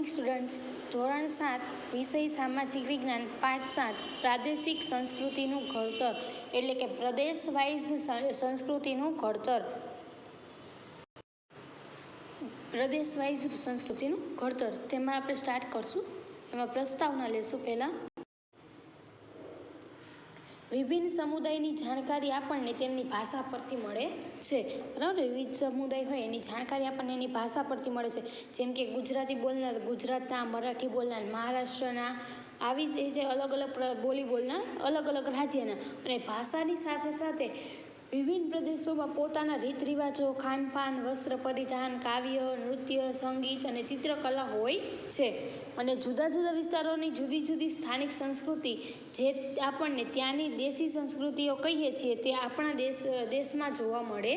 Morning students. ધોરણ 7 વિષય સામાજિક વિજ્ઞાન પાઠ 7 પ્રાદેશિક સંસ્કૃતિનું ઘડતર એટલે કે પ્રદેશ વાઇઝ સંસ્કૃતિનું ઘડતર. પ્રદેશ વાઇઝ સંસ્કૃતિનું ઘડતર તેમાં આપણે સ્ટાર્ટ કરશું. એમાં પ્રસ્તાવના લેશું. પહેલાં વિભિન્ન સમુદાયની જાણકારી આપણને તેમની ભાષા પરથી મળે છે. બરાબર, વિવિધ સમુદાય હોય એની જાણકારી આપણને એની ભાષા પરથી મળે છે. જેમ કે ગુજરાતી બોલનાર ગુજરાતના, મરાઠી બોલનાર મહારાષ્ટ્રના, આવી જ રીતે અલગ અલગ બોલી બોલનાર અલગ અલગ રાજ્યના. અને ભાષાની સાથે સાથે વિભિન્ન પ્રદેશોમાં પોતાના રીત રિવાજો, ખાનપાન, વસ્ત્ર પરિધાન, કાવ્ય, નૃત્ય, સંગીત અને ચિત્રકલા હોય છે. અને જુદા જુદા વિસ્તારોની જુદી જુદી સ્થાનિક સંસ્કૃતિ જે આપણને ત્યાંની દેશી સંસ્કૃતિઓ કહીએ છીએ તે આપણા દેશમાં જોવા મળે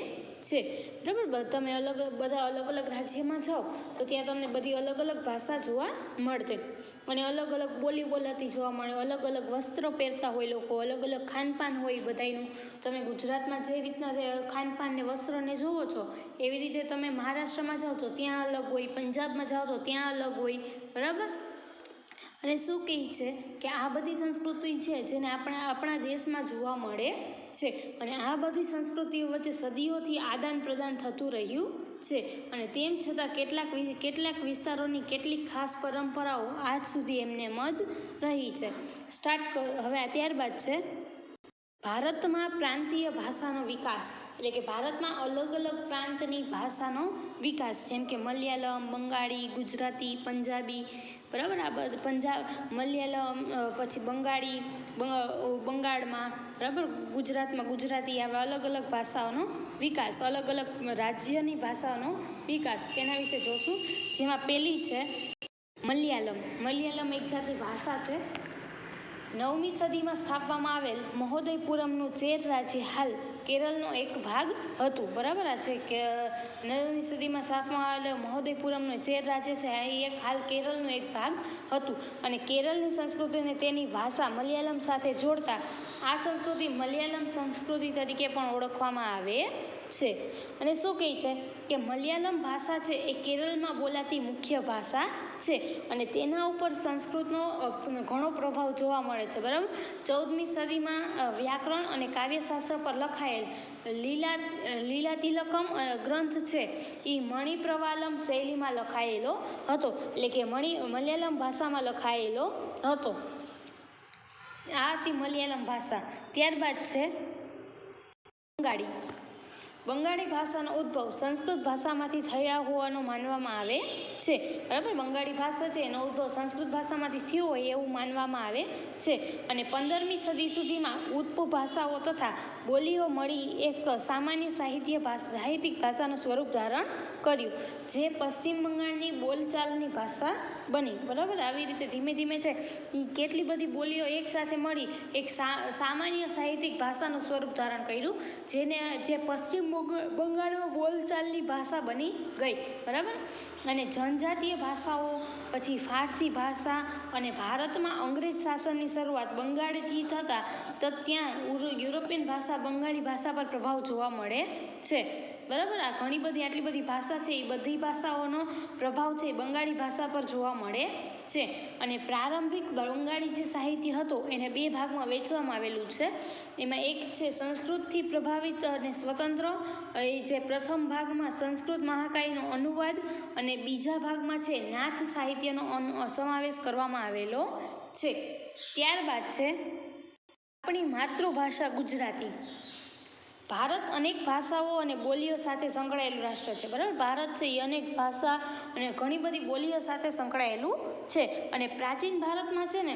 છે. બરાબર, તમે બધા અલગ અલગ રાજ્યમાં જાઓ તો ત્યાં તમને બધી અલગ અલગ ભાષા જોવા મળશે અને અલગ અલગ બોલી બોલાતી જોવા મળે. અલગ અલગ વસ્ત્રો પહેરતા હોય લોકો, અલગ અલગ ખાનપાન હોય બધાનું. તમે ગુજરાતમાં જે રીતના ખાનપાન ને વસ્ત્રને જોવો છો એવી રીતે તમે મહારાષ્ટ્રમાં જાઓ તો ત્યાં અલગ હોય, પંજાબમાં જાઓ તો ત્યાં અલગ હોય. બરાબર, અને શું કહે છે કે આ બધી સંસ્કૃતિ છે જેને આપણા દેશમાં જોવા મળે છે. અને આ બધી સંસ્કૃતિઓ વચ્ચે સદીઓથી આદાન પ્રદાન થતું રહ્યું છે. અને તેમ છતાં કેટલાક વિસ્તારોની કેટલીક ખાસ પરંપરાઓ આજ સુધી એમને જ રહી છે. હવે ત્યારબાદ છે ભારતમાં પ્રાંતીય ભાષાનો વિકાસ. એટલે કે ભારતમાં અલગ અલગ પ્રાંતની ભાષાનો વિકાસ, જેમ કે મલયાલમ, બંગાળી, ગુજરાતી, પંજાબી. બરાબર, આ બધું મલયાલમ, પછી બંગાળી બંગાળમાં, બરાબર, ગુજરાતમાં ગુજરાતી, આવા અલગ અલગ ભાષાઓનો વિકાસ, અલગ અલગ રાજ્યની ભાષાનો વિકાસ. તેના વિશે જોશું. જેમાં પહેલી છે મલયાલમ. મલયાલમ એક જાતની ભાષા છે. 9મી સદીમાં સ્થાપવામાં આવેલ મહોદયપુરમનું ચેર રાજ્ય હાલ કેરળનો એક ભાગ હતું. બરાબર, આ છે કે 9મી સદીમાં સ્થાપવામાં આવેલ મહોદયપુરમનું ચેર રાજ્ય છે એ હાલ કેરળનો એક ભાગ હતું. અને કેરળની સંસ્કૃતિને તેની ભાષા મલયાલમ સાથે જોડતા આ સંસ્કૃતિ મલયાલમ સંસ્કૃતિ તરીકે પણ ઓળખવામાં આવે છે. અને શું કહે છે કે મલયાલમ ભાષા છે એ કેરળમાં બોલાતી મુખ્ય ભાષા છે. અને તેના ઉપર સંસ્કૃતનો ઘણો પ્રભાવ જોવા મળે છે. બરાબર, 14મી સદીમાં વ્યાકરણ અને કાવ્યશાસ્ત્ર પર લખાયેલ લીલાતિલકમ ગ્રંથ છે એ મણિપ્રવાલમ શૈલીમાં લખાયેલો હતો. એટલે કે મલયાલમ ભાષામાં લખાયેલો હતો. આ હતી મલયાલમ ભાષા. ત્યારબાદ છે બંગાળી. બંગાળી ભાષાનો ઉદ્ભવ સંસ્કૃત ભાષામાંથી થયા હોવાનું માનવામાં આવે છે. બરાબર, બંગાળી ભાષા છે એનો ઉદ્ભવ સંસ્કૃત ભાષામાંથી થયો હોય એવું માનવામાં આવે છે. અને 15મી સદી સુધીમાં ઉપભાષાઓ તથા બોલીઓ મળી એક સામાન્ય સાહિત્યિક ભાષાનું સ્વરૂપ ધારણ કર્યું, જે પશ્ચિમ બંગાળની બોલચાલની ભાષા બની. બરાબર, આવી રીતે ધીમે ધીમે છે એ કેટલી બધી બોલીઓ એકસાથે મળી એક સામાન્ય સાહિત્યિક ભાષાનું સ્વરૂપ ધારણ કર્યું, જે પશ્ચિમ બંગાળમાં બોલચાલની ભાષા બની ગઈ. બરાબર, અને જનજાતીય ભાષાઓ, પછી ફારસી ભાષા, અને ભારતમાં અંગ્રેજ શાસનની શરૂઆત બંગાળથી થતાં ત્યાં યુરોપિયન ભાષા બંગાળી ભાષા પર પ્રભાવ જોવા મળે છે. બરાબર, આ આટલી બધી ભાષા છે એ બધી ભાષાઓનો પ્રભાવ છે એ બંગાળી ભાષા પર જોવા મળે છે. અને પ્રારંભિક બંગાળી જે સાહિત્ય હતો એને 2 ભાગમાં વહેંચવામાં આવેલું છે. એમાં એક છે સંસ્કૃતથી પ્રભાવિત અને સ્વતંત્ર, એ જે પ્રથમ ભાગમાં સંસ્કૃત મહાકાયનો અનુવાદ, અને બીજા ભાગમાં છે નાથ સાહિત્યનો સમાવેશ કરવામાં આવેલો છે. ત્યારબાદ છે આપણી માતૃભાષા ગુજરાતી. ભારત અનેક ભાષાઓ અને બોલીઓ સાથે સંકળાયેલું રાષ્ટ્ર છે. બરાબર, ભારત છે એ અનેક ભાષા અને ઘણી બધી બોલીઓ સાથે સંકળાયેલું છે. અને પ્રાચીન ભારતમાં છે ને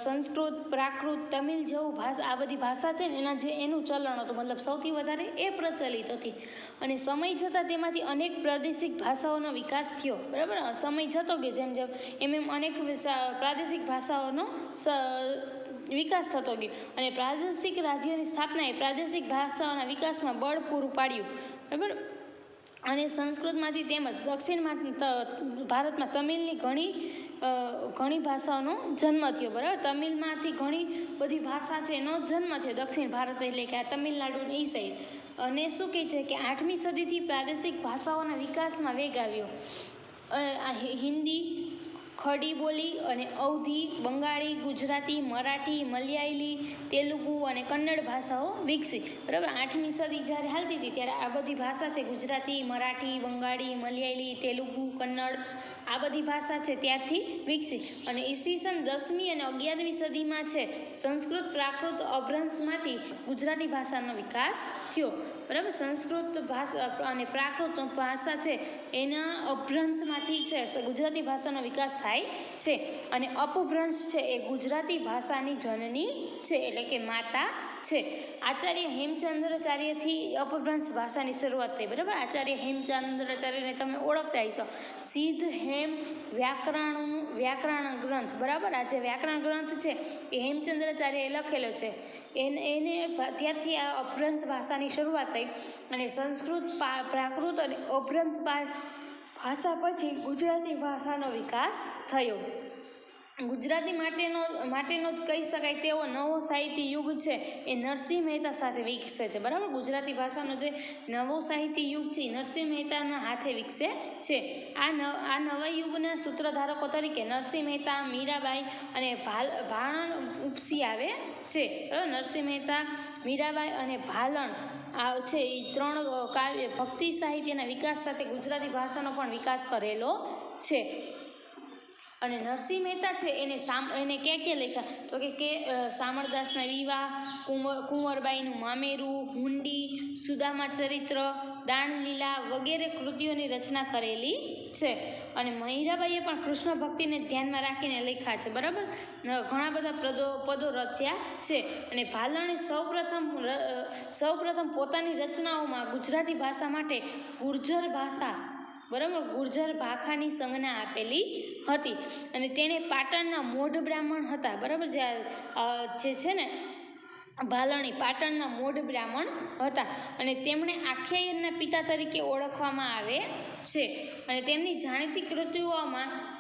સંસ્કૃત, પ્રાકૃત, તમિલ જેવું આ બધી ભાષા છે ને એનું ચલણ હતું. મતલબ સૌથી વધારે એ પ્રચલિત હતી. અને સમય જતાં તેમાંથી અનેક પ્રાદેશિક ભાષાઓનો વિકાસ થયો. બરાબર, સમય જતો કે જેમ એમ અનેક પ્રાદેશિક ભાષાઓનો વિકાસ થતો ગયો. અને પ્રાદેશિક રાજ્યની સ્થાપનાએ પ્રાદેશિક ભાષાઓના વિકાસમાં બળ પૂરું પાડ્યું. બરાબર, અને સંસ્કૃતમાંથી તેમજ દક્ષિણમાં ભારતમાં તમિલની ઘણી ભાષાઓનો જન્મ થયો. બરાબર, તમિલમાંથી ઘણી બધી ભાષા છે એનો જન્મ થયો દક્ષિણ ભારત એટલે કે આ તમિલનાડુની એ સાઈડ. અને શું કહે છે કે 8મી સદીથી પ્રાદેશિક ભાષાઓના વિકાસમાં વેગ આવ્યો. હિન્દી, ખડી બોલી અને અવધી, બંગાળી, ગુજરાતી, મરાઠી, મલયાલી, તેલુગુ અને કન્નડ ભાષાઓ વિકસી. બરાબર, 8મી સદી જ્યારે હાલતી હતી ત્યારે આ બધી ભાષા છે, ગુજરાતી, મરાઠી, બંગાળી, મલયાલી, તેલુગુ, કન્નડ, આ બધી ભાષા છે ત્યારથી વિકસી. અને ઈસવીસન 10મી અને 11મી સદીમાં છે સંસ્કૃત પ્રાકૃત અભ્રંશમાંથી ગુજરાતી ભાષાનો વિકાસ થયો. બરાબર, સંસ્કૃત ભાષા અને પ્રાકૃત ભાષા છે એના અભ્રંશમાંથી છે ગુજરાતી ભાષાનો વિકાસ થાય છે. અને અપભ્રંશ છે એ ગુજરાતી ભાષાની જનની છે, એટલે કે માતા છે. આચાર્ય હેમચંદ્રાચાર્યથી અપભ્રંશ ભાષાની શરૂઆત થઈ. બરાબર, આચાર્ય હેમચંદ્રાચાર્યને તમે ઓળખતા હશો. સિદ્ધ હેમ વ્યાકરણ ગ્રંથ. બરાબર, આ જે વ્યાકરણ ગ્રંથ છે એ હેમચંદ્રાચાર્યએ લખેલો છે. એને ત્યારથી આ અપભ્રંશ ભાષાની શરૂઆત થઈ અને સંસ્કૃત પ્રાકૃત અને અપભ્રંશ ભાષા પછી ગુજરાતી ભાષાનો વિકાસ થયો. ગુજરાતી માટેનો જ કહી શકાય તેવો નવો સાહિત્ય યુગ છે એ નરસિંહ મહેતા સાથે વિકસે છે. બરાબર, ગુજરાતી ભાષાનો જે નવો સાહિત્ય યુગ છે એ નરસિંહ મહેતાના હાથે વિકસે છે. આ નવા યુગના સૂત્રધારકો તરીકે નરસિંહ મહેતા, મીરાબાઈ અને ભાણન ઉપસી આવે છે. બરાબર, નરસિંહ મહેતા, મીરાબાઈ અને ભાલણ આ છે એ 3 કાવ્ય ભક્તિ સાહિત્યના વિકાસ સાથે ગુજરાતી ભાષાનો પણ વિકાસ કરેલો છે. અને નરસિંહ મહેતા છે એને ક્યાં લખ્યા તો કે શામળદાસના વિવાહ, કુંવરબાઈનું મામેરું, હુંડી, સુદામા ચરિત્ર, દાણલીલા વગેરે કૃતિઓની રચના કરેલી છે. અને મીરાબાઈએ પણ કૃષ્ણ ભક્તિને ધ્યાનમાં રાખીને લખ્યા છે. બરાબર, ઘણા બધા પદો રચ્યા છે. અને ભાલણે સૌપ્રથમ પોતાની રચનાઓમાં ગુજરાતી ભાષા માટે ગુર્જર ભાષા, બરાબર, ગુર્જર ભાષાની સંજ્ઞા આપેલી હતી. અને તેણે પાટણના મોઢ બ્રાહ્મણ હતા. બરાબર, જે છે ને ભાલણી પાટણના મોઢ બ્રાહ્મણ હતા. અને તેમણે આખ્યાયનના પિતા તરીકે ઓળખવામાં આવે છે. અને તેમની જાણીતી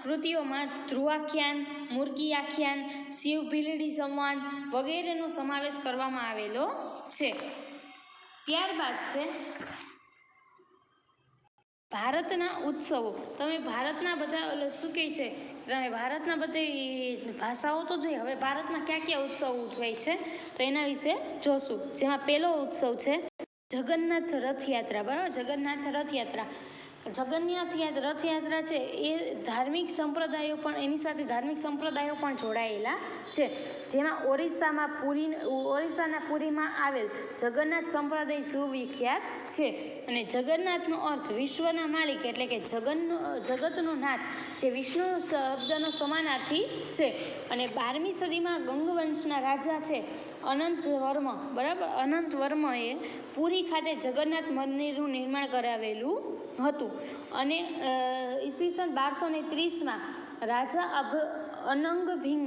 કૃતિઓમાં ધ્રુવાખ્યાન, મુરગી આખ્યાન, શિવ ભીલડી સંવાદ વગેરેનો સમાવેશ કરવામાં આવેલો છે. ત્યારબાદ છે ભારતના ઉત્સવો. તમે ભારતના બધા શું કહે છે, તમે ભારતના બધી ભાષાઓ તો જોઈ, હવે ભારતના કયા ઉત્સવો ઉજવાય છે તો એના વિશે જોશું. જેમાં પહેલો ઉત્સવ છે જગન્નાથ રથયાત્રા. બરાબર, જગન્નાથ રથયાત્રા છે એ ધાર્મિક સંપ્રદાયો પણ એની સાથે ધાર્મિક સંપ્રદાયો પણ જોડાયેલા છે. જેમાં ઓરિસ્સાના પુરીમાં આવેલ જગન્નાથ સંપ્રદાય સુવિખ્યાત છે. અને જગન્નાથનો અર્થ વિશ્વના માલિક એટલે કે જગતનો નાથ, જે વિષ્ણુ શબ્દનો સમાનાર્થી છે. અને 12મી સદીમાં ગંગવંશના રાજા છે અનંતવર્મ. બરાબર, અનંતવર્મએ પુરી ખાતે જગન્નાથ મંદિરનું નિર્માણ કરાવેલું હતું. અને ઈસવીસન 1230માં રાજા અનંગભીમ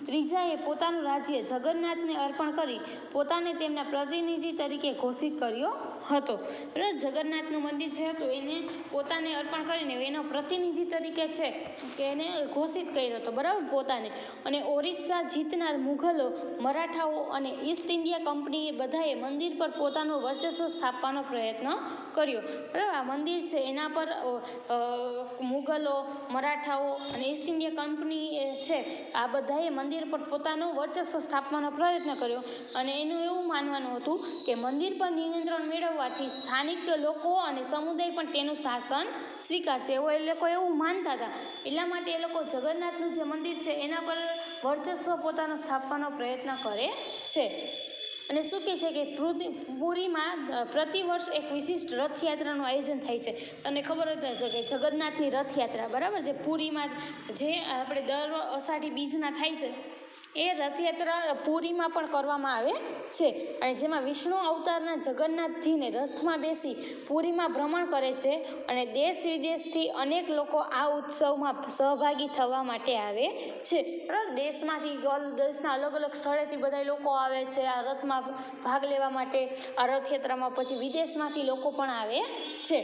ત્રીજાએ પોતાનું રાજ્ય જગન્નાથને અર્પણ કરી પોતાને તેમના પ્રતિનિધિ તરીકે ઘોષિત કર્યો હતો. બરાબર, જગન્નાથનું મંદિર છે તો એને પોતાને અર્પણ કરીને એનો પ્રતિનિધિ તરીકે છે કે એને ઘોષિત કર્યો હતો. બરાબર, પોતાને. અને ઓરિસ્સા જીતનાર મુઘલો, મરાઠાઓ અને ઈસ્ટ ઇન્ડિયા કંપનીએ બધાએ મંદિર પર પોતાનું વર્ચસ્વ સ્થાપવાનો પ્રયત્ન કર્યો. બરાબર, આ મંદિર છે એના પર મુઘલો, મરાઠાઓ અને ઈસ્ટ ઇન્ડિયા કંપની છે આ બધાએ મંદિર પર પોતાનું વર્ચસ્વ સ્થાપવાનો પ્રયત્ન કર્યો. અને એનું એવું માનવાનું હતું કે મંદિર પર નિયંત્રણ મેળવવાથી સ્થાનિક લોકો અને સમુદાય પણ તેનું શાસન સ્વીકારશે એ લોકો એવું માનતા હતા. એટલા માટે એ લોકો જગન્નાથનું જે મંદિર છે એના પર વર્ચસ્વ પોતાનો સ્થાપવાનો પ્રયત્ન કરે છે. અને શું કહે છે કે પુરીમાં પ્રતિવર્ષ એક વિશિષ્ટ રથયાત્રાનું આયોજન થાય છે. તમને ખબર હોય કે જગન્નાથની રથયાત્રા, બરાબર, જે પુરીમાં જે આપણે દર અષાઢી બીજના થાય છે એ રથયાત્રા પુરીમાં પણ કરવામાં આવે છે. અને જેમાં વિષ્ણુ અવતારના જગન્નાથજીને રથમાં બેસી પુરીમાં ભ્રમણ કરે છે. અને દેશ વિદેશથી અનેક લોકો આ ઉત્સવમાં સહભાગી થવા માટે આવે છે. બરાબર, દેશના અલગ અલગ સ્થળેથી બધા લોકો આવે છે આ રથમાં ભાગ લેવા માટે, આ રથયાત્રામાં. પછી વિદેશમાંથી લોકો પણ આવે છે.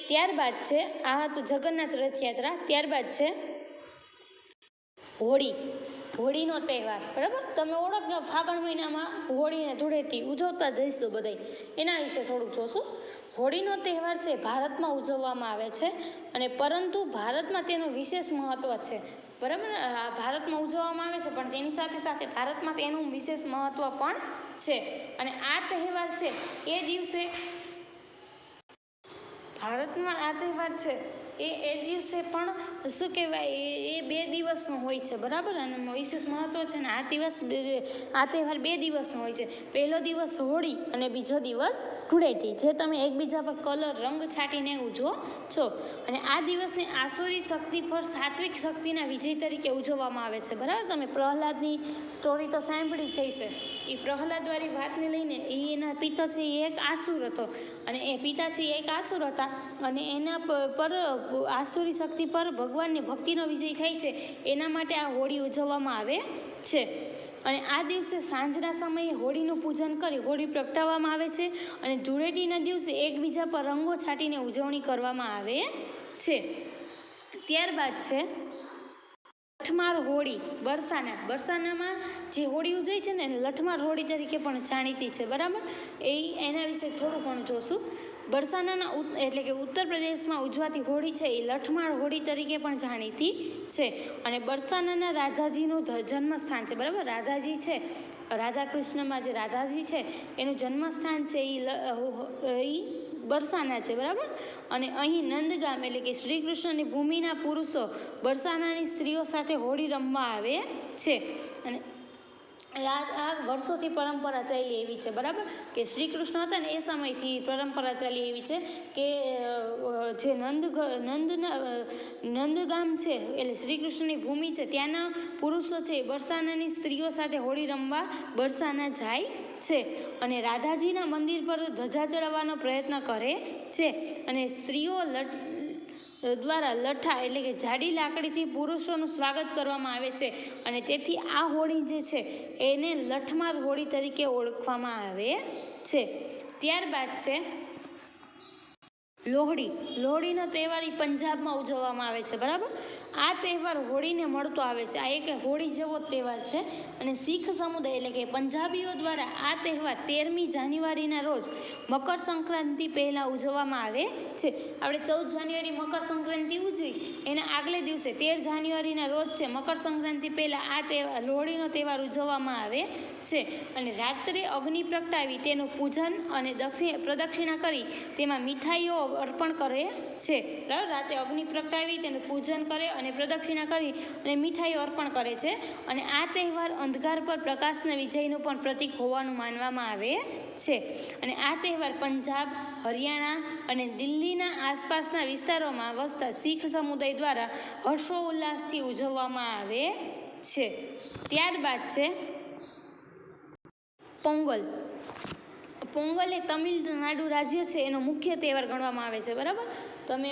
ત્યારબાદ છે આ તો જગન્નાથ રથયાત્રા. ત્યારબાદ છે હોળીનો તહેવાર. બરાબર, તમે ફાગણ મહિનામાં હોળી અને ધૂળેટી ઉજવતા જઈશું બધા, એના વિશે થોડુંક જોશું. હોળીનો તહેવાર છે ભારતમાં ઉજવવામાં આવે છે, અને પરંતુ ભારતમાં તેનું વિશેષ મહત્ત્વ છે, બરાબર. ભારતમાં ઉજવવામાં આવે છે, પણ તેની સાથે સાથે ભારતમાં તેનું વિશેષ મહત્ત્વ પણ છે. અને આ તહેવાર છે એ દિવસે ભારતમાં આ તહેવાર છે એ દિવસે પણ શું કહેવાય, એ 2 દિવસનો હોય છે, બરાબર. અને વિશેષ મહત્ત્વ છે ને આ તહેવાર 2 દિવસનો હોય છે. પહેલો દિવસ હોળી અને બીજો દિવસ ધૂળેટી, જે તમે એકબીજા પર કલર રંગ છાંટીને ઉજવો છો. અને આ દિવસને આસુરી શક્તિ પર સાત્વિક શક્તિના વિજય તરીકે ઉજવવામાં આવે છે, બરાબર. તમે પ્રહલાદની સ્ટોરી તો સાંભળી જ હશે. એ પ્રહલાદવાળી વાતને લઈને એના પિતા છે એ એક આસુર હતો, અને એ પિતા છે એ એક આસુર હતા, અને એના પર આસુરી શક્તિ પર ભગવાનની ભક્તિનો વિજય થાય છે. એના માટે આ હોળી ઉજવવામાં આવે છે. અને આ દિવસે સાંજના સમયે હોળીનું પૂજન કરી હોળી પ્રગટાવવામાં આવે છે, અને ધૂળેટીના દિવસે એકબીજા પર રંગો છાંટીને ઉજવણી કરવામાં આવે છે. ત્યારબાદ છે લઠમાર હોળી, બરસાનામાં જે હોળી ઉજવાય છે ને એને લઠમાર હોળી તરીકે પણ જાણીતી છે, બરાબર. એના વિશે થોડું ઘણું જોશું. બરસાનાના એટલે કે ઉત્તર પ્રદેશમાં ઉજવાતી હોળી છે એ લઠમાર હોળી તરીકે પણ જાણીતી છે. અને બરસાનાના રાધાજીનું જન્મસ્થાન છે, બરાબર. રાધાજી છે, રાધા કૃષ્ણમાં જે રાધાજી છે એનું જન્મસ્થાન છે એ બરસાના છે, બરાબર. અને અહીં નંદગામ એટલે કે શ્રી કૃષ્ણની ભૂમિના પુરુષો બરસાનાની સ્ત્રીઓ સાથે હોળી રમવા આવે છે. અને આ વર્ષોથી પરંપરા ચાલી એવી છે, બરાબર. કે શ્રી કૃષ્ણ હતા ને એ સમયથી પરંપરા ચાલી એવી છે કે જે નંદગામ છે એટલે શ્રી કૃષ્ણની ભૂમિ છે, ત્યાંના પુરુષો છે બરસાનાની સ્ત્રીઓ સાથે હોળી રમવા બરસાના જાય છે. અને રાધાજીના મંદિર પર ધજા ચડાવવાનો પ્રયત્ન કરે છે. અને સ્ત્રીઓ દ્વારા લઠ્ઠા એટલે કે જાડી લાકડીથી પુરુષોનું સ્વાગત કરવામાં આવે છે. અને તેથી આ હોળી જે છે એને લઠમાર હોળી તરીકે ઓળખવામાં આવે છે. ત્યારબાદ છે લોહડીનો તહેવાર એ પંજાબમાં ઉજવવામાં આવે છે, બરાબર. આ તહેવાર હોળીને મળતો આવે છે. આ એક હોળી જેવો જ તહેવાર છે. અને શીખ સમુદાય એટલે કે પંજાબીઓ દ્વારા આ તહેવાર 13મી જાન્યુઆરીના રોજ મકર સંક્રાંતિ પહેલાં ઉજવવામાં આવે છે. આપણે 14 જાન્યુઆરી મકર સંક્રાંતિ ઉજવી, એના આગલે દિવસે 13 જાન્યુઆરીના રોજ છે મકર સંક્રાંતિ પહેલાં આ તહેવાર લોહડીનો તહેવાર ઉજવવામાં આવે છે. અને રાત્રે અગ્નિ પ્રગટાવી તેનું પૂજન અને પ્રદક્ષિણા કરી તેમાં મીઠાઈઓ અર્પણ કરે છે, બરાબર. રાતે અગ્નિ પ્રગટાવી તેનું પૂજન કરે અને પ્રદક્ષિણા કરી અને મીઠાઈઓ અર્પણ કરે છે. અને આ તહેવાર અંધકાર પર પ્રકાશના વિજયનું પણ પ્રતીક હોવાનું માનવામાં આવે છે. અને આ તહેવાર પંજાબ, હરિયાણા અને દિલ્હીના આસપાસના વિસ્તારોમાં વસતા શીખ સમુદાય દ્વારા હર્ષોલ્લાસથી ઉજવવામાં આવે છે. ત્યારબાદ છે પોંગલ એ તમિલનાડુ રાજ્ય છે એનો મુખ્ય તહેવાર ગણવામાં આવે છે, બરાબર. તમે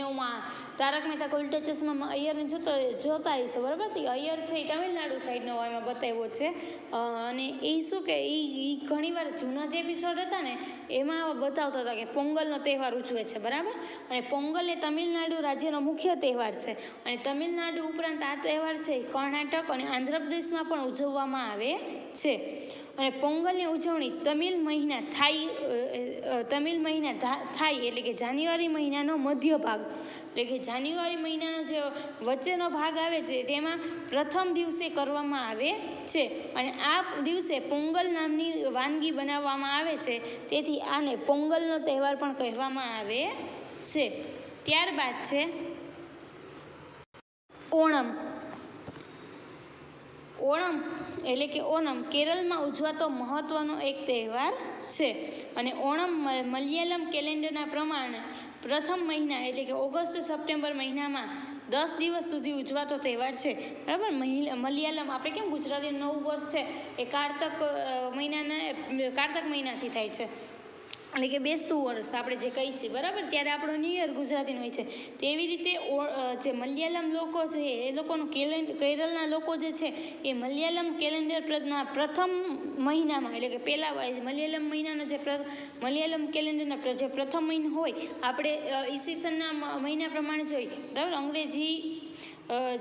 તારક મહેતા કા ઉલ્ટા ચશ્મામાં અય્યરને જોતા હશો, બરાબર. તો અય્યર છે એ તમિલનાડુ સાઈડનો એમાં બતાવ્યો છે. અને એ શું કે એ ઘણીવાર જૂના જે એપિસોડ હતા ને એમાં બતાવતા હતા કે પોંગલનો તહેવાર ઉજવે છે, બરાબર. અને પોંગલ એ તમિલનાડુ રાજ્યનો મુખ્ય તહેવાર છે. અને તમિલનાડુ ઉપરાંત આ તહેવાર છે કર્ણાટક અને આંધ્રપ્રદેશમાં પણ ઉજવવામાં આવે છે. અને પોંગલની ઉજવણી તમિલ મહિના થાય એટલે કે જાન્યુઆરી મહિનાનો મધ્ય ભાગ એટલે કે જાન્યુઆરી મહિનાનો જે વચ્ચેનો ભાગ આવે છે તેમાં પ્રથમ દિવસે કરવામાં આવે છે. અને આ દિવસે પોંગલ નામની વાનગી બનાવવામાં આવે છે, તેથી આને પોંગલનો તહેવાર પણ કહેવામાં આવે છે. ત્યારબાદ છે ઓણમ એટલે કે ઓનમ કેરળમાં ઉજવાતો મહત્ત્વનો એક તહેવાર છે. અને ઓણમ મલયાલમ કેલેન્ડરના પ્રમાણે પ્રથમ મહિના એટલે કે ઓગસ્ટ સપ્ટેમ્બર મહિનામાં 10 દિવસ સુધી ઉજવાતો તહેવાર છે, બરાબર. મલયાલમ આપણે કેમ ગુજરાતી નવું વર્ષ છે એ કારતક મહિનાથી થાય છે, એટલે કે બેસતું વર્ષ આપણે જે કહીએ છીએ, બરાબર. ત્યારે આપણો ન્યૂ યર ગુજરાતીનો હોય છે. તેવી રીતે જે મલયાલમ લોકો છે એ લોકોનું કેરળના લોકો જે છે એ મલયાલમ કેલેન્ડરના પ્રથમ મહિનામાં એટલે કે પહેલા મલયાલમ મહિનાનો મલયાલમ કેલેન્ડરના જે પ્રથમ મહિનો હોય આપણે ઈસવીસનના મહિના પ્રમાણે જોઈએ, બરાબર. અંગ્રેજી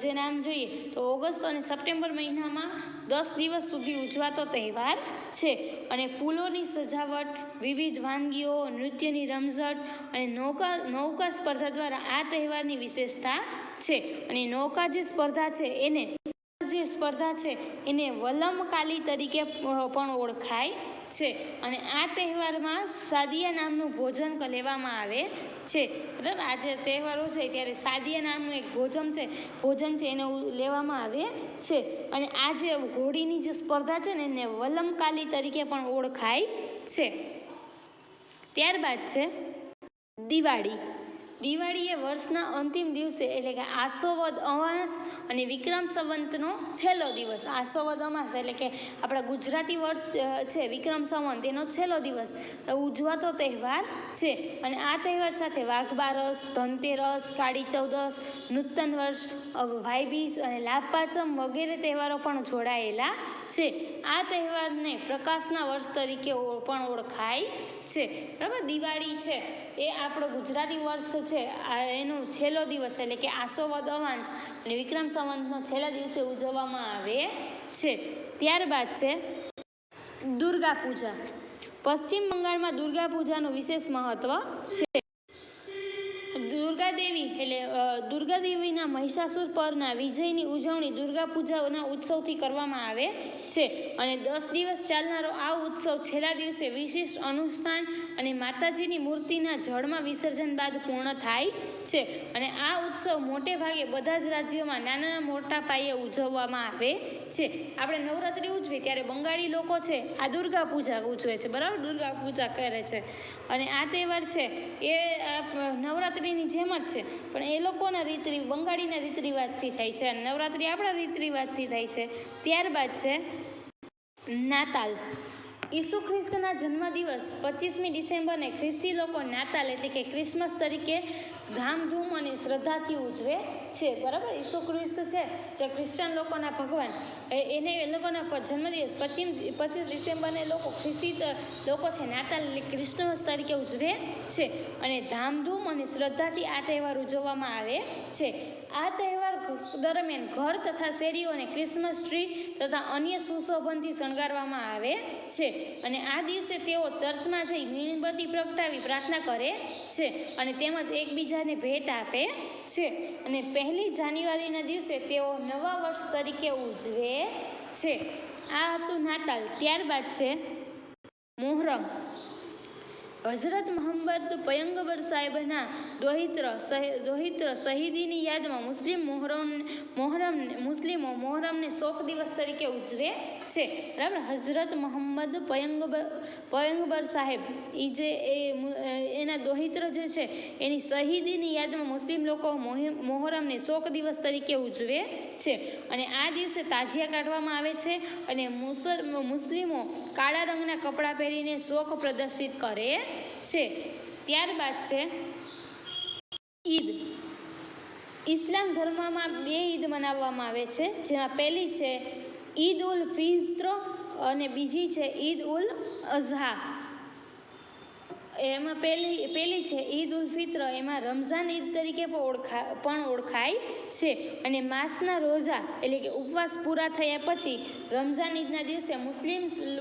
જે નામ જોઈએ તો ઓગસ્ટ અને સપ્ટેમ્બર મહિનામાં 10 દિવસ સુધી ઉજવાતો તહેવાર છે. અને ફૂલોની સજાવટ, વિવિધ વાનગીઓ, નૃત્યની રમઝટ અને નૌકા સ્પર્ધા દ્વારા આ તહેવારની વિશેષતા છે. અને નૌકા જે સ્પર્ધા છે એને વલ્લમકાલી તરીકે પણ ઓળખાય છે. અને આ તહેવારમાં સાદિયા નામનું ભોજન લેવામાં આવે છે. બરાબર, આ જે તહેવારો છે ત્યારે સાદિયા નામનું એક ભોજન છે એને લેવામાં આવે છે. અને આ જે હોળીની જે સ્પર્ધા છે ને એને વલ્લમકાલી તરીકે પણ ઓળખાય છે. ત્યારબાદ છે દિવાળી એ વર્ષના અંતિમ દિવસે એટલે કે આસો વદ અમાસ અને વિક્રમ સંવંતનો છેલ્લો દિવસ. આસો વદ અમાસ એટલે કે આપણા ગુજરાતી વર્ષ છે વિક્રમ સંવંત એનો છેલ્લો દિવસ ઉજવાતો તહેવાર છે. અને આ તહેવાર સાથે વાઘ બારસ, ધનતેરસ, કાળી ચૌદસ, નૂતન વર્ષ, ભાઈબીજ અને લાભ પાંચમ વગેરે તહેવારો પણ જોડાયેલા છે. આ તહેવારને પ્રકાશના વર્ષ તરીકે પણ ઓળખાય છે. બરાબર, દિવાળી છે એ આપણો ગુજરાતી વર્ષ છે એનો છેલ્લો દિવસ એટલે કે આસો વદ અમાસ અને વિક્રમ સંવંતનો છેલ્લા દિવસે ઉજવવામાં આવે છે. ત્યારબાદ છે દુર્ગા પૂજા. પશ્ચિમ બંગાળમાં દુર્ગા પૂજાનું વિશેષ મહત્વ છે. દુર્ગા દેવીના મહિષાસુર પરના વિજયની ઉજવણી દુર્ગા પૂજાના ઉત્સવથી કરવામાં આવે છે. અને 10 દિવસ ચાલનારો આ ઉત્સવ છેલ્લા દિવસે વિશિષ્ટ અનુષ્ઠાન અને માતાજીની મૂર્તિના જળમાં વિસર્જન બાદ પૂર્ણ થાય છે. અને આ ઉત્સવ મોટે ભાગે બધા જ રાજ્યોમાં નાના મોટા પાયે ઉજવવામાં આવે છે. આપણે નવરાત્રિ ઉજવીએ ત્યારે બંગાળી લોકો છે આ દુર્ગા પૂજા ઉજવે છે. બરાબર, દુર્ગા પૂજા કરે છે. અને આ તહેવાર છે એ નવરાત્રિની જેમ જ છે, પણ એ લોકોના બંગાળીના રીત રિવાજથી થાય છે અને નવરાત્રિ આપણા રીત રિવાજથી થાય છે. ત્યારબાદ છે નાતાલ. ઈસુ ખ્રિસ્તના જન્મદિવસ 25મી ડિસેમ્બરને ખ્રિસ્તી લોકો નાતાલ એટલે કે ક્રિસમસ તરીકે ધામધૂમ અને શ્રદ્ધાથી ઉજવે છે. બરાબર, ઈસુ ખ્રિસ્ત છે જે ક્રિશ્ચન લોકોના ભગવાન એ લોકોના જન્મદિવસ 25 ડિસેમ્બરને ખ્રિસ્તી લોકો છે નાતાલ એટલે ક્રિસમસ તરીકે ઉજવે છે. અને ધામધૂમ અને શ્રદ્ધાથી આ તહેવાર ઉજવવામાં આવે છે. આ તહેવાર દરમિયાન ઘર તથા શેરીઓને ક્રિસમસ ટ્રી તથા અન્ય સુશોભનથી શણગારવામાં આવે છે. અને આ દિવસે તેઓ ચર્ચમાં જઈ મીણબત્તી પ્રગટાવી પ્રાર્થના કરે છે અને તેમજ એકબીજાને ભેટ આપે છે. અને 1 જાન્યુઆરીના દિવસે તેઓ નવા વર્ષ તરીકે ઉજવે છે. આ હતું નાતાલ. ત્યારબાદ છે મોહરમ. હઝરત મુહમ્મદ પયગંબર સાહેબના દોહિત્ર શહીદીની યાદમાં મુસ્લિમો મોહરમને શોક દિવસ તરીકે ઉજવે છે. બરાબર, હઝરત મુહમ્મદ પયગંબર સાહેબ એના દોહિત્ર જે છે એની શહીદીની યાદમાં મુસ્લિમ લોકો મોહરમને શોક દિવસ તરીકે ઉજવે છે. અને આ દિવસે તાજિયા કાઢવામાં આવે છે અને મુસ્લિમો કાળા રંગના કપડાં પહેરીને શોક પ્રદર્શિત કરે છે. ત્યારબાદ છે ઈદ. ઇસ્લામ ધર્મમાં 2 ઈદ મનાવવામાં આવે છે, જેમાં પહેલી છે ઈદ ઉલ ફિત્ર અને બીજી છે ઈદ ઉલ અઝહા. એમાં પહેલી છે ઈદ ઉલ ફિત્ર, એમાં રમઝાન ઈદ તરીકે પણ ઓળખાય છે. અને માસના રોઝા એટલે કે ઉપવાસ પૂરા થયા પછી રમઝાન ઈદના દિવસે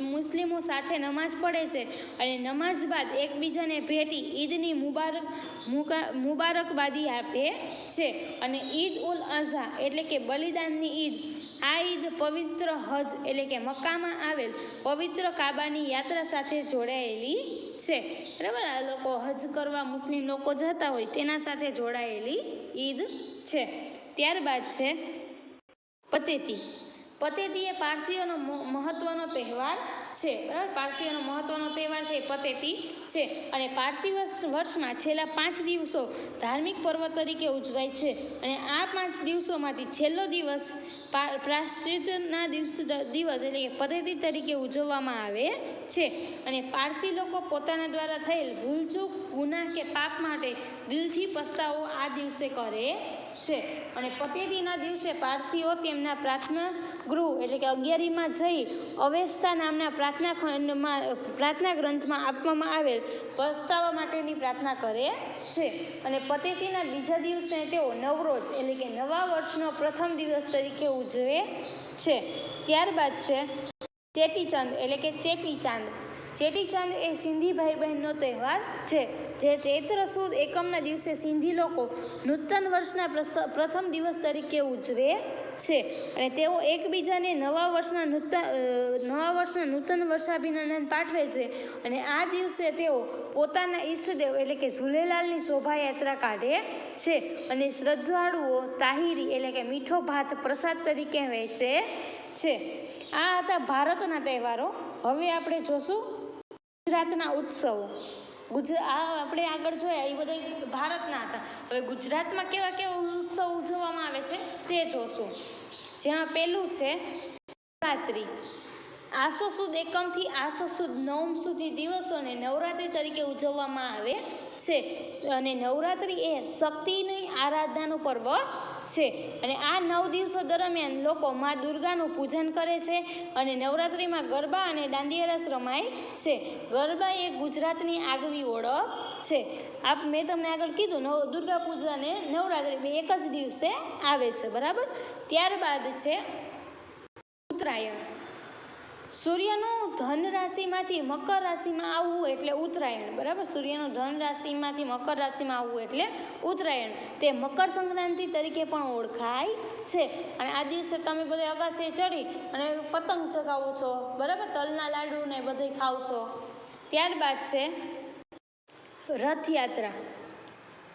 મુસ્લિમો સાથે નમાઝ પઢે છે અને નમાઝ બાદ એકબીજાને ભેટી ઈદની મુબારકબાદી આપે છે. અને ઈદ ઉલ અઝહા એટલે કે બલિદાનની ઈદ. આ ઈદ પવિત્ર હજ એટલે કે મક્કામાં આવેલ પવિત્ર કાબાની યાત્રા સાથે જોડાયેલી છે. બરાબર, આ લોકો હજ કરવા મુસ્લિમ લોકો જતા હોય તેના સાથે જોડાયેલી ઈદ છે. ત્યારબાદ છે પતેતી. પતેતી એ પારસીઓનો મહત્વનો તહેવાર છે. બરાબર, પારસીઓનો મહત્વનો તહેવાર છે એ પતેતી છે. અને પારસી વર્ષમાં છેલ્લા 5 દિવસો ધાર્મિક પર્વ તરીકે ઉજવાય છે. અને આ 5 દિવસોમાંથી છેલ્લો દિવસ પ્રાયશ્ચિતના દિવસ એટલે કે પતેતી તરીકે ઉજવવામાં આવે છે. અને પારસી લોકો પોતાના દ્વારા થયેલ ભૂલચૂક, ગુનાહ કે પાપ માટે દિલથી પસ્તાવો આ દિવસે કરે છે. અને પતેતીના દિવસે પારસીઓ તેમના પ્રાર્થના ગૃહ એટલે કે 11મીમાં જઈ અવેસ્તા નામના પ્રાર્થના ગ્રંથમાં આપવામાં આવેલ પસ્તાવા માટેની પ્રાર્થના કરે છે. અને પતેતીના બીજા દિવસને તેઓ નવરોજ એટલે કે નવા વર્ષનો પ્રથમ દિવસ તરીકે ઉજવે છે. ત્યારબાદ છે ચેટીચંદ એટલે કે ચેટીચાંદ. ચેટીચંદ એ સિંધી ભાઈ બહેનનો તહેવાર છે, જે ચૈત્ર સુદ એકમના દિવસે સિંધી લોકો નૂતન વર્ષના પ્રથમ દિવસ તરીકે ઉજવે છે. અને તેઓ એકબીજાને નવા વર્ષના નૂતન વર્ષાભિનંદન પાઠવે છે. અને આ દિવસે તેઓ પોતાના ઈષ્ટદેવ એટલે કે ઝૂલેલાલની શોભાયાત્રા કાઢે છે. અને શ્રદ્ધાળુઓ તાહિરી એટલે કે મીઠો ભાત પ્રસાદ તરીકે વહેંચે છે. આ હતા ભારતના તહેવારો. હવે આપણે જોશું ગુજરાતના ઉત્સવો. આપણે આગળ જોયા એ બધા ભારતના હતા. હવે ગુજરાતમાં કેવા કેવા ઉત્સવ ઉજવવામાં આવે છે તે જોશું. જેમાં પહેલું છે નવરાત્રિ. આસો સુદ એકમથી આસો સુદ નવમ સુધી દિવસોને નવરાત્રિ તરીકે ઉજવવામાં આવે છે. અને નવરાત્રિ એ શક્તિની આરાધનાનું પર્વ છે. અને આ 9 દિવસો દરમિયાન લોકો મા દુર્ગાનું પૂજન કરે છે. અને નવરાત્રિમાં ગરબા અને દાંડિયા રાસ રમાય છે. ગરબા એ ગુજરાતની આગવી ઓળખ છે. મેં તમને આગળ કીધું દુર્ગા પૂજા અને નવરાત્રિ બે એક જ દિવસે આવે છે, બરાબર. ત્યારબાદ છે ઉત્તરાયણ. સૂર્યનું ધન રાશિમાંથી મકર રાશિમાં આવવું એટલે ઉત્તરાયણ, બરાબર. સૂર્યનું ધન રાશિમાંથી મકર રાશિમાં આવવું એટલે ઉત્તરાયણ. તે મકર સંક્રાંતિ તરીકે પણ ઓળખાય છે. અને આ દિવસે તમે બધા અગાસીએ ચડી અને પતંગ ચગાવો છો, બરાબર. તલના લાડુ ને બધું ખાવ છો. ત્યારબાદ છે રથયાત્રા.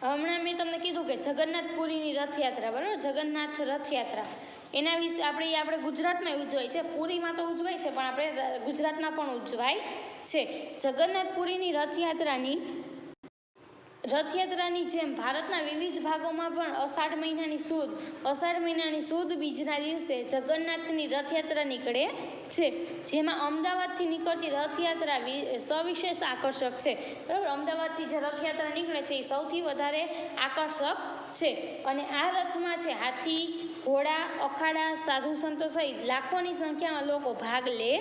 હમણાં મેં તમને કીધું કે જગન્નાથપુરીની રથયાત્રા, બરાબર. જગન્નાથ રથયાત્રા એના વિશે આપણે ગુજરાતમાં ઉજવાય છે. પુરીમાં તો ઉજવાય છે, પણ આપણે ગુજરાતમાં પણ ઉજવાય છે. જગન્નાથપુરીની રથયાત્રાની જેમ ભારતના વિવિધ ભાગોમાં પણ અષાઢ મહિનાની સુદ બીજના દિવસે જગન્નાથની રથયાત્રા નીકળે છે. જેમાં અમદાવાદથી નીકળતી રથયાત્રા સવિશેષ આકર્ષક છે, બરાબર. અમદાવાદથી જે રથયાત્રા નીકળે છે એ સૌથી વધારે આકર્ષક છે. અને આ રથમાં છે હાથી, ઘોડા, અખાડા, સાધુ સંતો સહિત લાખોની સંખ્યામાં લોકો ભાગ લે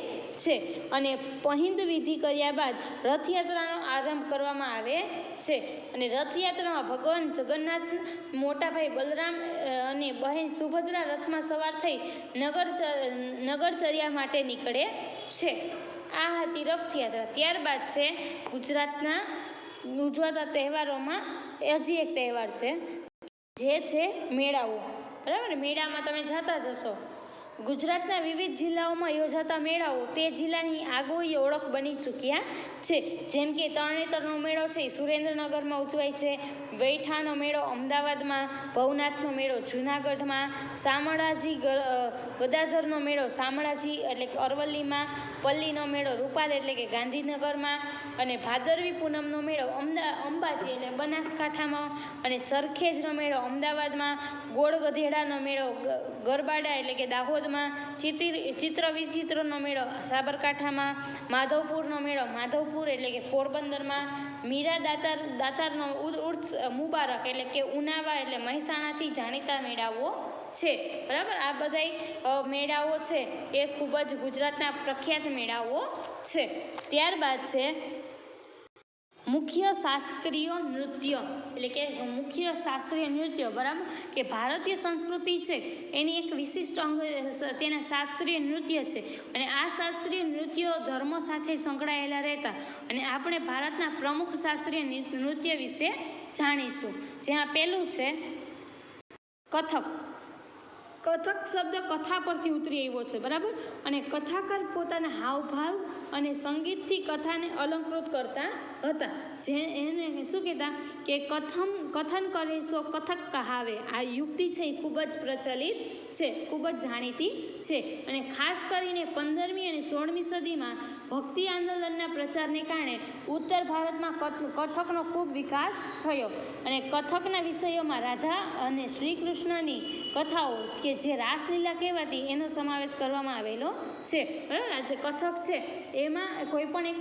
છે. અને પહિંદ વિધિ કર્યા બાદ રથયાત્રાનો આરંભ કરવામાં આવે છે. અને રથયાત્રામાં ભગવાન જગન્નાથ, મોટાભાઈ બલરામ અને બહેન સુભદ્રા રથમાં સવાર થઈ નગરચર્યા માટે નીકળે છે. આ હતી રથયાત્રા. ત્યારબાદ છે ગુજરાતના ઉજવાતા તહેવારોમાં હજી એક તહેવાર છે, જે છે મેળાઓ, બરાબર. મેળામાં તમે જતા જ હશો. ગુજરાતના વિવિધ જિલ્લાઓમાં યોજાતા મેળાઓ તે જિલ્લાની આગવી ઓળખ બની ચૂક્યા છે. જેમ કે તરણેતરનો મેળો છે એ સુરેન્દ્રનગરમાં ઉજવાય છે. વૈઠાનો મેળો અમદાવાદમાં, ભવનાથનો મેળો જૂનાગઢમાં, શામળાજી ગદાધરનો મેળો શામળાજી એટલે કે અરવલ્લીમાં, પલ્લીનો મેળો રૂપાલ એટલે કે ગાંધીનગરમાં, અને ભાદરવી પૂનમનો મેળો અંબાજી એટલે બનાસકાંઠામાં, અને સરખેજનો મેળો અમદાવાદમાં, ગોળ ગધેડાનો મેળો ગરબાડા એટલે કે દાહોદમાં, ચિત્ર વિચિત્રનો મેળો સાબરકાંઠામાં, માધવપુરનો મેળો માધવપુર એટલે કે પોરબંદરમાં, મીરા દાતારનો ઉર્સ મુબારક એટલે કે ઉનાવા એટલે મહેસાણાથી જાણીતા મેળાઓ છે, બરાબર. આ બધા મેળાઓ છે એ ખૂબ જ ગુજરાતના પ્રખ્યાત મેળાઓ છે. ત્યારબાદ છે મુખ્ય શાસ્ત્રીય નૃત્ય એટલે કે મુખ્ય શાસ્ત્રીય નૃત્ય, બરાબર. કે ભારતીય સંસ્કૃતિ છે એની એક વિશિષ્ટ અંગ તેના શાસ્ત્રીય નૃત્ય છે. અને આ શાસ્ત્રીય નૃત્યો ધર્મ સાથે સંકળાયેલા રહેતા. અને આપણે ભારતના પ્રમુખ શાસ્ત્રીય નૃત્ય વિશે જાણીશું. જેમાં પહેલું છે કથક. કથક શબ્દ કથા પરથી ઉતરી આવ્યો છે, બરાબર. અને કથાકાર પોતાના હાવભાવ અને સંગીતથી કથાને અલંકૃત કરતા હતા. જે એને શું કહેતા કે કથન કરે સો કથક કહાવે. આ યુક્તિ છે એ ખૂબ જ પ્રચલિત છે, ખૂબ જ જાણીતી છે. અને ખાસ કરીને 15મી અને 16મી સદીમાં ભક્તિ આંદોલનના પ્રચારને કારણે ઉત્તર ભારતમાં કથકનો ખૂબ વિકાસ થયો. અને કથકના વિષયોમાં રાધા અને શ્રી કૃષ્ણની કથાઓ કે જે રાસલીલા કહેવાતી એનો સમાવેશ કરવામાં આવેલો છે, બરાબર. જે કથક છે એમાં કોઈ પણ એક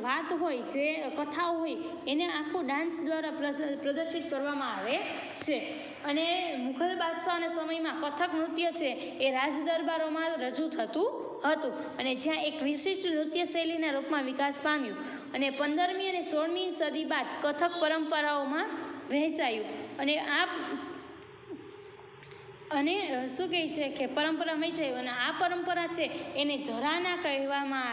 વાત હોય, જે કથાઓ હોય એને આખું ડાન્સ દ્વારા પ્રદર્શિત કરવામાં આવે છે. અને મુઘલ બાદશાહના સમયમાં કથક નૃત્ય છે એ રાજ દરબારોમાં રજૂ થતું હતું અને જ્યાં એક વિશિષ્ટ નૃત્ય શૈલીના રૂપમાં વિકાસ પામ્યું અને 15મી અને 16મી સદી બાદ કથક પરંપરાઓમાં વહેંચાયું અને શું કહે છે કે પરંપરા વહેંચાયું અને આ પરંપરા છે એને ઘરાના કહેવામાં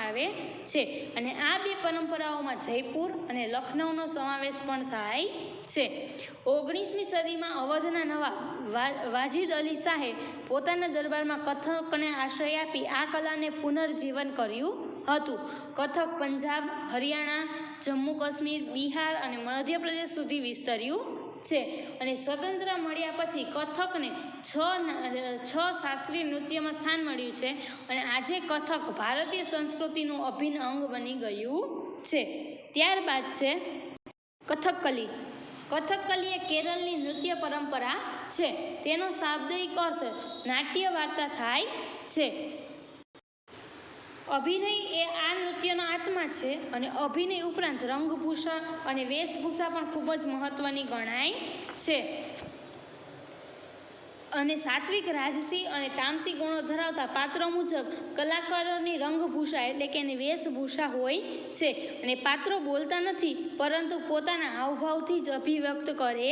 આવે છે અને આ બે પરંપરાઓમાં જયપુર અને લખનૌનો સમાવેશ પણ થાય છે. 19મી સદીમાં અવધના નવાબ વાજિદ અલી શાહે પોતાના દરબારમાં કથકને આશ્રય આપી આ કલાને પુનર્જીવન કર્યું હતું. કથક પંજાબ, હરિયાણા, જમ્મુ કાશ્મીર, બિહાર અને મધ્યપ્રદેશ સુધી વિસ્તર્યું છે અને સ્વતંત્ર મળ્યા પછી કથકને છ શાસ્ત્રીય નૃત્યમાં સ્થાન મળ્યું છે અને આજે કથક ભારતીય સંસ્કૃતિનું અભિન્ન અંગ બની ગયું છે. ત્યારબાદ છે કથકલી. કથકલી એ કેરળની નૃત્ય પરંપરા છે. તેનો શાબ્દિક અર્થ નાટ્ય વાર્તા થાય છે. અભિનય એ આ નૃત્યનો આત્મા છે અને અભિનય ઉપરાંત રંગભૂષા અને વેશભૂષા પણ ખૂબ જ મહત્વની ગણાય છે અને સાત્વિક, રાજસી અને તામસી ગુણો ધરાવતા પાત્રો મુજબ કલાકારોની રંગભૂષા એટલે કે એની વેશભૂષા હોય છે અને પાત્રો બોલતા નથી પરંતુ પોતાના હાવભાવથી જ અભિવ્યક્ત કરે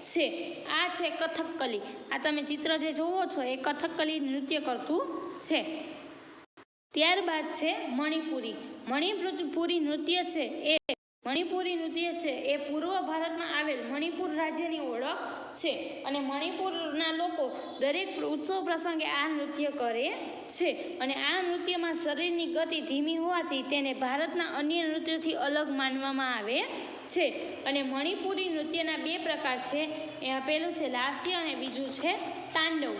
છે. આ છે કથકલી. આ તમે ચિત્ર જે જોવો છો એ કથકલી નૃત્ય કરતું છે. ત્યારબાદ છે મણિપુરી. મણિપુરી નૃત્ય છે એ પૂર્વ ભારતમાં આવેલ મણિપુર રાજ્યની ઓળખ છે અને મણિપુરના લોકો દરેક ઉત્સવ પ્રસંગે આ નૃત્ય કરે છે અને આ નૃત્યમાં શરીરની ગતિ ધીમી હોવાથી તેને ભારતના અન્ય નૃત્યોથી અલગ માનવામાં આવે છે અને મણિપુરી નૃત્યના બે પ્રકાર છે. પહેલું છે લાસ્ય અને બીજું છે તાંડવ.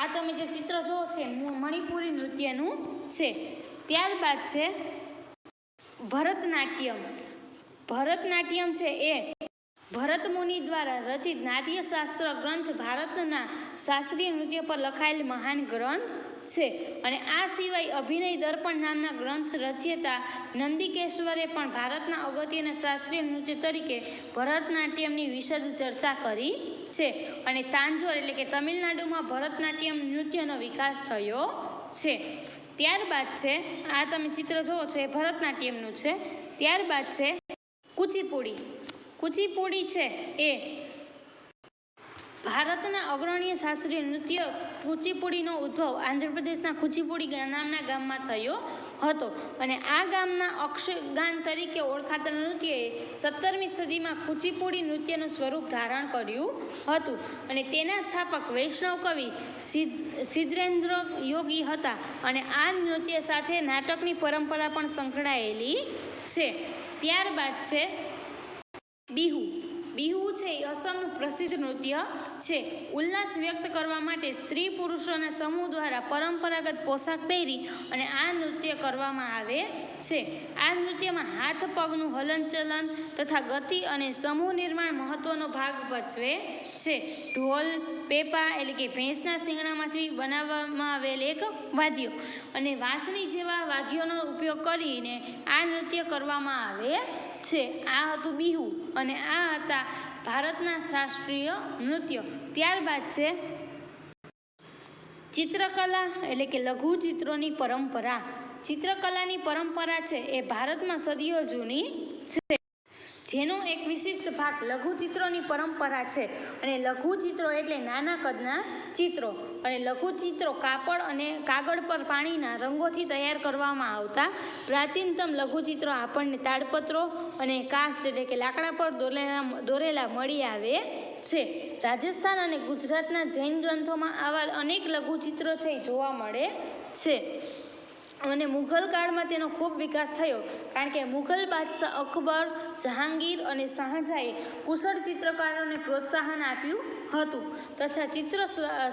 આ તમે જે ચિત્ર જોવો છે મણિપુરી નૃત્યનું છે. ત્યારબાદ છે ભરતનાટ્યમ. ભરતનાટ્યમ છે એ ભરત મુનિ દ્વારા રચિત નાટ્યશાસ્ત્ર ગ્રંથ ભારતના શાસ્ત્રીય નૃત્ય પર લખાયેલ મહાન ગ્રંથ છે અને આ સિવાય અભિનય દર્પણ નામના ગ્રંથ રચયિતા નંદિકેશ્વરે પણ ભારતના અગત્યના શાસ્ત્રીય નૃત્ય તરીકે ભરતનાટ્યમની વિશદ ચર્ચા કરી છે અને તાંજોર એટલે કે તમિલનાડુમાં ભરતનાટ્યમ નૃત્યનો વિકાસ થયો છે. ત્યારબાદ છે આ તમે ચિત્ર જોવો છો એ ભરતનાટ્યમનું છે. ત્યારબાદ છે કુચીપુડી. કુચીપુડી છે એ ભારતના અગ્રણીય શાસ્ત્રીય નૃત્ય કુચીપુડીનો ઉદ્ભવ આંધ્રપ્રદેશના કુચીપુડી નામના ગામમાં થયો હતો અને આ ગામના અક્ષગાન તરીકે ઓળખાતા નૃત્યએ 17મી સદીમાં કુચીપુડી નૃત્યનું સ્વરૂપ ધારણ કર્યું હતું અને તેના સ્થાપક વૈષ્ણવ કવિ સિદ્ધેન્દ્ર યોગી હતા અને આ નૃત્ય સાથે નાટકની પરંપરા પણ સંકળાયેલી છે. ત્યારબાદ છે બિહુ. બિહુ છે એ અસમનું પ્રસિદ્ધ નૃત્ય છે. ઉલ્લાસ વ્યક્ત કરવા માટે સ્ત્રી પુરુષોના સમૂહ દ્વારા પરંપરાગત પોશાક પહેરી અને આ નૃત્ય કરવામાં આવે છે. આ નૃત્યમાં હાથ પગનું હલનચલન તથા ગતિ અને સમૂહ નિર્માણ મહત્વનો ભાગ ભજવે છે. ઢોલ, પેપા એટલે કે ભેંસના શિંગડામાંથી બનાવવામાં આવેલ એક વાદ્ય અને વાંસળી જેવા વાદ્યોનો ઉપયોગ કરીને આ નૃત્ય કરવામાં આવે છે. આ હતું બિહુ અને આ હતા ભારતના શાસ્ત્રીય નૃત્ય. ત્યારબાદ છે ચિત્રકલા એટલે કે લઘુ ચિત્રોની પરંપરા. ચિત્રકલાની પરંપરા છે એ ભારતમાં સદીઓ જૂની છે જેનો એક વિશિષ્ટ ભાગ લઘુચિત્રોની પરંપરા છે અને લઘુચિત્રો એટલે નાના કદના ચિત્રો અને લઘુચિત્રો કાપડ અને કાગળ પર પાણીના રંગોથી તૈયાર કરવામાં આવતા પ્રાચીનતમ લઘુચિત્રો આપણને તાડપત્રો અને કાસ્ટ એટલે કે લાકડા પર દોરેલા મળી આવે છે. રાજસ્થાન અને ગુજરાતના જૈન ગ્રંથોમાં આવા અનેક લઘુચિત્રો છે જોવા મળે છે અને મુઘલ કાળમાં તેનો ખૂબ વિકાસ થયો કારણ કે મુઘલ બાદશાહ અકબર, જહાંગીર અને શાહજહાંએ કુશળ ચિત્રકારોને પ્રોત્સાહન આપ્યું હતું તથા ચિત્ર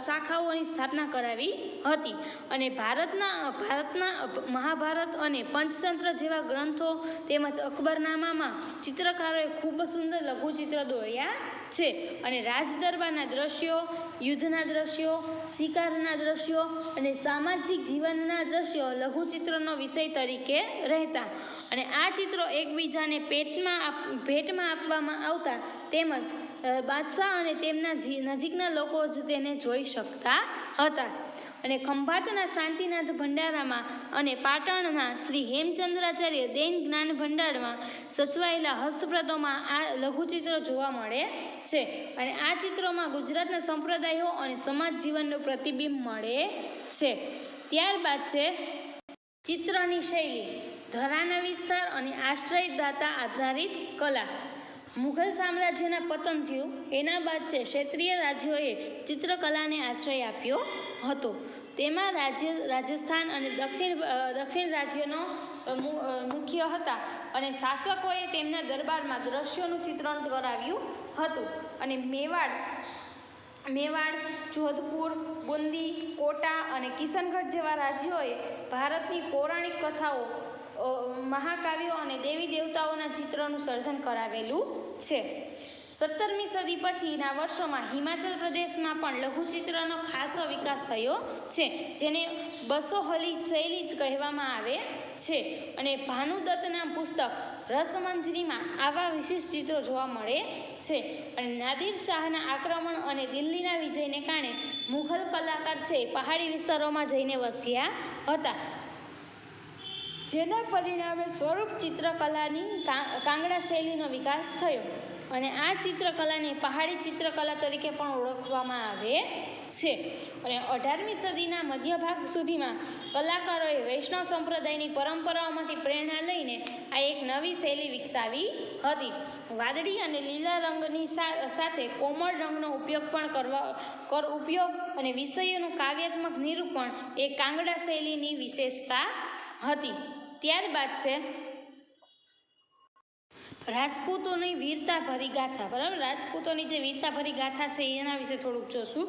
શાખાઓની સ્થાપના કરાવી હતી અને ભારતના મહાભારત અને પંચતંત્ર જેવા ગ્રંથો તેમજ અકબરનામામાં ચિત્રકારોએ ખૂબ સુંદર લઘુચિત્ર દોર્યા છે અને રાજદરબારના દ્રશ્યો, યુદ્ધના દ્રશ્યો, શિકારના દ્રશ્યો અને સામાજિક જીવનના દ્રશ્યો લઘુચિત્રનો વિષય તરીકે રહેતા અને આ ચિત્રો એકબીજાને ભેટમાં આપવામાં આવતા તેમજ બાદશાહ અને તેમના નજીકના લોકો જ તેને જોઈ શકતા હતા અને ખંભાતના શાંતિનાથ ભંડારામાં અને પાટણના શ્રી હેમચંદ્રાચાર્ય દૈન જ્ઞાન ભંડારમાં સચવાયેલા હસ્તપ્રતોમાં આ લઘુચિત્રો જોવા મળે છે અને આ ચિત્રોમાં ગુજરાતના સંપ્રદાયો અને સમાજ જીવનનું પ્રતિબિંબ મળે છે. ત્યારબાદ છે ચિત્રની શૈલી, ધરાના વિસ્તાર અને આશ્રયદાતા આધારિત કલા. મુઘલ સામ્રાજ્યના પતન થયું એના બાદ છે ક્ષેત્રીય રાજ્યોએ ચિત્રકલાને આશ્રય આપ્યો હતો. તેમાં રાજસ્થાન અને દક્ષિણ રાજ્યનો મુખ્ય હતા અને શાસકોએ તેમના દરબારમાં દ્રશ્યોનું ચિત્રણ કરાવ્યું હતું અને મેવાડ, જોધપુર, બુંદી, કોટા અને કિશનગઢ જેવા રાજ્યોએ ભારતની પૌરાણિક કથાઓ, મહાકાવ્યો અને દેવી દેવતાઓના ચિત્રનું સર્જન કરાવેલું છે. 17મી સદી પછીના વર્ષોમાં હિમાચલ પ્રદેશમાં પણ લઘુચિત્રનો ખાસો વિકાસ થયો છે જેને બસોહલી શૈલી કહેવામાં આવે છે અને ભાનુદત્તના પુસ્તક રસમંજરીમાં આવા વિશિષ્ટ ચિત્રો જોવા મળે છે અને નાદિર શાહના આક્રમણ અને દિલ્હીના વિજયને કારણે મુઘલ કલાકાર છે પહાડી વિસ્તારોમાં જઈને વસ્યા હતા જેના પરિણામે સ્વરૂપ ચિત્રકલાની કાંગડા શૈલીનો વિકાસ થયો અને આ ચિત્રકલાને પહાડી ચિત્રકલા તરીકે પણ ઓળખવામાં આવે છે અને 18મી સદીના મધ્યભાગ સુધીમાં કલાકારોએ વૈષ્ણવ સંપ્રદાયની પરંપરાઓમાંથી પ્રેરણા લઈને આ એક નવી શૈલી વિકસાવી હતી. વાદળી અને લીલા રંગની સાથે કોમળ રંગનો ઉપયોગ અને વિષયોનું કાવ્યાત્મક નિરૂપણ એ કાંગડા શૈલીની વિશેષતા હતી. ત્યારબાદ છે રાજપૂતોની વીરતાભરી ગાથા. બરાબર, રાજપૂતોની જે વીરતાભરી ગાથા છે એના વિશે થોડુંક જોશું.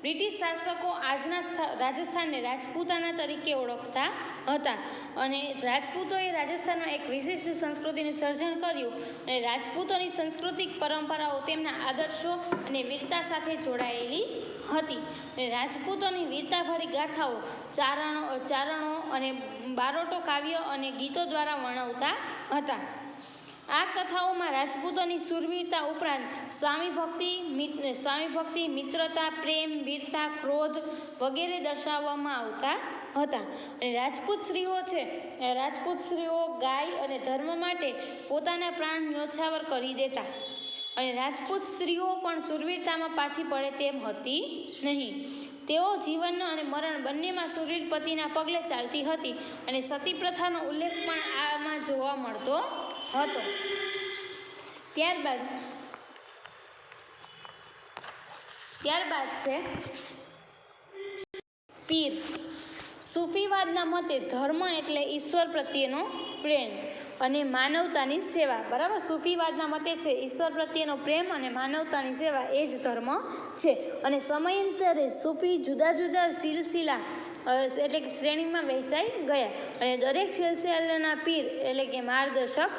બ્રિટિશ શાસકો આજના રાજસ્થાનને રાજપૂતાના તરીકે ઓળખતા હતા અને રાજપૂતોએ રાજસ્થાનમાં એક વિશિષ્ટ સંસ્કૃતિનું સર્જન કર્યું અને રાજપૂતોની સાંસ્કૃતિક પરંપરાઓ તેમના આદર્શો અને વીરતા સાથે જોડાયેલી હતી અને રાજપૂતોની વીરતાભરી ગાથાઓ ચારણો અને બારોટો કાવ્ય અને ગીતો દ્વારા વર્ણવતા હતા. આ કથાઓમાં રાજપૂતોની શૂરવીરતા ઉપરાંત સ્વામી ભક્તિ, મિત્રતા, પ્રેમ, વીરતા, ક્રોધ વગેરે દર્શાવવામાં આવતા હતા અને રાજપૂત સ્ત્રીઓ ગાય અને ધર્મ માટે પોતાના પ્રાણ ન્યોછાવર કરી દેતા અને રાજપૂત સ્ત્રીઓ પણ શૂરવીરતામાં પાછી પડે તેમ હતી નહીં. તેઓ જીવન અને મરણ બંનેમાં શૂરવીર પતિના પગલે ચાલતી હતી અને સતી પ્રથાનો ઉલ્લેખ પણ આમાં જોવા મળતો હતો. ત્યારબાદ છે પીર. સૂફીવાદના મતે ધર્મ એટલે ઈશ્વર પ્રત્યેનો પ્રેમ અને માનવતાની સેવા. બરાબર, સૂફીવાદના મતે છે ઈશ્વર પ્રત્યેનો પ્રેમ અને માનવતાની સેવા એ જ ધર્મ છે અને સમયાંતરે સૂફી જુદા જુદા સિલસિલા એટલે કે શ્રેણીમાં વહેંચાઈ ગયા અને દરેક સિલસિલાના પીર એટલે કે માર્ગદર્શક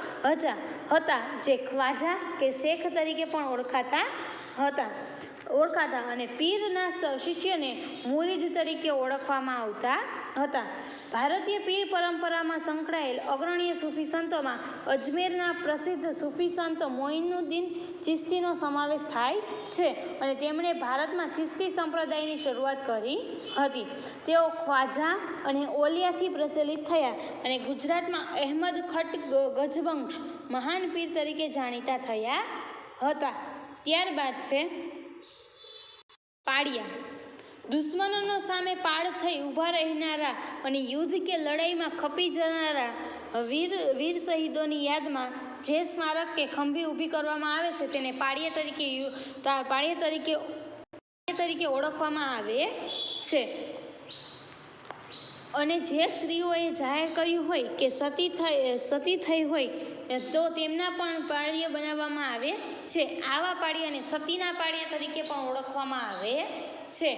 હતા જે ખ્વાજા કે શેખ તરીકે પણ ઓળખાતા અને પીરના શિષ્યને મુરીદ તરીકે ઓળખવામાં આવતા હતા. ભારતીય પીર પરંપરામાં સંકળાયેલ અગ્રણીય સૂફી સંતોમાં અજમેરના પ્રસિદ્ધ સૂફી સંત મોઇનુદ્દીન ચિશ્તીનો સમાવેશ થાય છે અને તેમણે ભારતમાં ચિશ્તી સંપ્રદાયની શરૂઆત કરી હતી. તેઓ ખ્વાજા અને ઓલિયાથી પ્રચલિત થયા અને ગુજરાતમાં અહેમદ ખટ ગજબંશ મહાન પીર તરીકે જાણીતા થયા હતા. ત્યારબાદ છે પાળિયા. દુશ્મનોનો સામે પાળ થઈ ઊભા રહેનારા અને યુદ્ધ કે લડાઈમાં ખપી જનારા વીર શહીદોની યાદમાં જે સ્મારક કે ખંભી ઊભી કરવામાં આવે છે તેને પાળિયા તરીકે ઓળખવામાં આવે છે અને જે સ્ત્રીઓએ જાહેર કર્યું હોય કે સતી થઈ હોય તો તેમના પણ પાળિયા બનાવવામાં આવે છે. આવા પાળિયાને સતીના પાળિયા તરીકે પણ ઓળખવામાં આવે છે.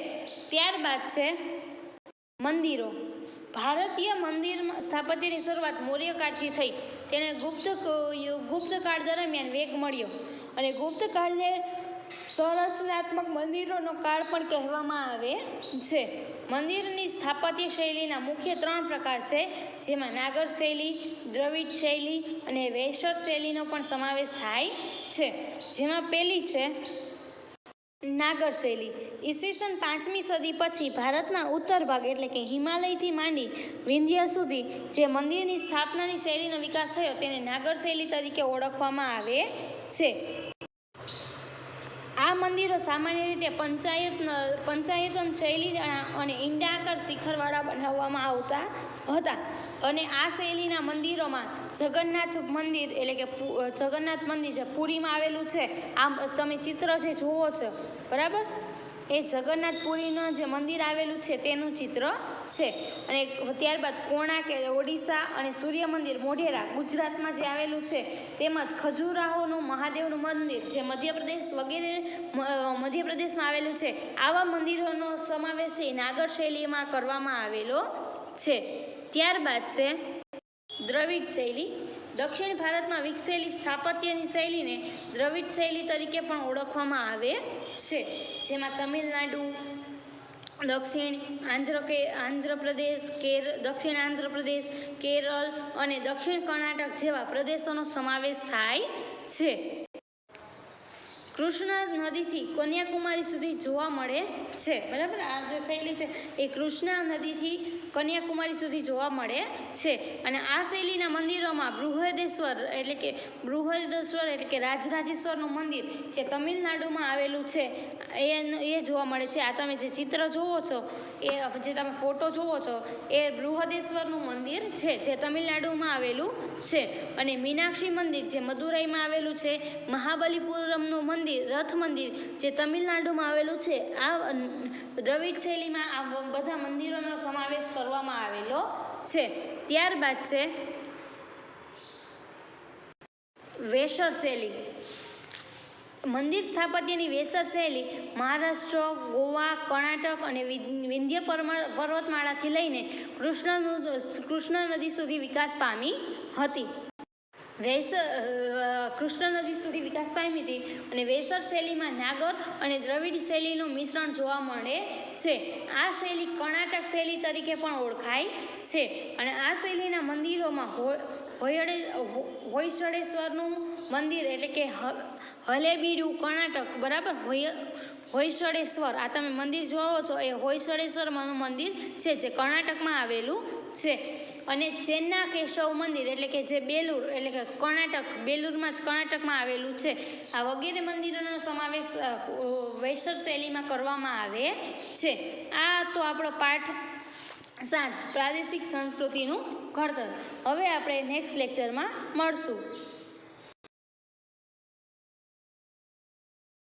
ત્યારબાદ છે મંદિરો. ભારતીય મંદિર સ્થાપત્યની શરૂઆત મૌર્યકાળથી થઈ. તેને ગુપ્ત કાળ દરમિયાન વેગ મળ્યો અને ગુપ્ત કાળને સંરચનાત્મક મંદિરોનો કાળ પણ કહેવામાં આવે છે. મંદિરની સ્થાપત્ય શૈલીના મુખ્ય 3 પ્રકાર છે, જેમાં નાગર શૈલી, દ્રવિડ શૈલી અને વૈશર શૈલીનો પણ સમાવેશ થાય છે. જેમાં પહેલી છે નાગર શૈલી. ઈસવીસન 5મી સદી પછી ભારતના ઉત્તર ભાગ એટલે કે હિમાલયથી માંડી વિંધ્ય સુધી જે મંદિરની સ્થાપનાની શૈલીનો વિકાસ થયો તેને નાગર શૈલી તરીકે ઓળખવામાં આવે છે. આ મંદિરો સામાન્ય રીતે પંચાયતન શૈલી અને ઈંડાકાર શિખરવાળા બનાવવામાં આવતા હતા અને આ શૈલીના મંદિરોમાં જગન્નાથ મંદિર એટલે કે જગન્નાથ મંદિર જે પુરીમાં આવેલું છે, આમ તમે ચિત્ર જે જુઓ છો બરાબર, એ જગન્નાથપુરીનું જે મંદિર આવેલું છે તેનું ચિત્ર છે. અને ત્યારબાદ કોણાર્ક ઓડિશા અને સૂર્ય મંદિર મોઢેરા ગુજરાતમાં જે આવેલું છે, તેમજ ખજુરાહોનું મહાદેવનું મંદિર જે મધ્યપ્રદેશ વગેરે મધ્યપ્રદેશમાં આવેલું છે. આવા મંદિરોનો સમાવેશ છે નાગર શૈલીમાં કરવામાં આવેલો છે. ત્યારબાદ છે દ્રવિડ શૈલી. દક્ષિણ ભારતમાં વિકસેલી સ્થાપત્યની શૈલીને દ્રવિડ શૈલી તરીકે પણ ઓળખવામાં આવે છે. જેમાં તમિલનાડુ, દક્ષિણ આંધ્રપ્રદેશ, દક્ષિણ આંધ્રપ્રદેશ, કેરળ અને દક્ષિણ કર્ણાટક જેવા પ્રદેશોનો સમાવેશ થાય છે. કૃષ્ણ નદીથી કન્યાકુમારી સુધી જોવા મળે છે બરાબર. આ જે શૈલી છે એ કૃષ્ણા નદીથી કન્યાકુમારી સુધી જોવા મળે છે. અને આ શૈલીના મંદિરોમાં બૃહદેશ્વર એટલે કે રાજરાજેશ્વરનું મંદિર જે તમિલનાડુમાં આવેલું છે એ જોવા મળે છે. આ તમે જે ચિત્ર જુઓ છો એ જે તમે ફોટો જુઓ છો એ બૃહદેશ્વરનું મંદિર છે જે તમિલનાડુમાં આવેલું છે. અને મીનાક્ષી મંદિર જે મદુરાઈમાં આવેલું છે, મહાબલીપુરમનું મંદિર રથ મંદિર જે તમિલનાડુમાં આવેલું છે. આ દ્રવિડ શૈલીમાં આ બધા મંદિરોનો સમાવેશ કરવામાં આવેલો છે. ત્યારબાદ છે વૈશર શૈલી. મંદિર સ્થાપત્યની વૈશર શૈલી મહારાષ્ટ્ર, ગોવા, કર્ણાટક અને વિંધ્ય પર્વતમાળાથી લઈને કૃષ્ણ નદી સુધી વિકાસ પામી હતી. કૃષ્ણ નદી સુધી વિકાસ પામી હતી અને વૈશર શૈલીમાં નાગર અને દ્રવિડ શૈલીનું મિશ્રણ જોવા મળે છે. આ શૈલી કર્ણાટક શૈલી તરીકે પણ ઓળખાય છે. અને આ શૈલીના મંદિરોમાં હોયસળેશ્વરનું મંદિર એટલે કે હલેબીડુ કર્ણાટક બરાબર, હોયસળેશ્વર આ તમે મંદિર જોવો છો એ હોયસળેશ્વરનું મંદિર છે જે કર્ણાટકમાં આવેલું છે. અને ચેન્ના કેશવ મંદિર એટલે કે જે બેલુર એટલે કે કર્ણાટકમાં આવેલું છે. આ વગેરે મંદિરોનો સમાવેશ વૈશર શૈલીમાં કરવામાં આવે છે. આ તો આપણો પાઠ 7 પ્રાદેશિક સંસ્કૃતિનું ઘડતર. હવે આપણે નેક્સ્ટ લેક્ચરમાં મળશું.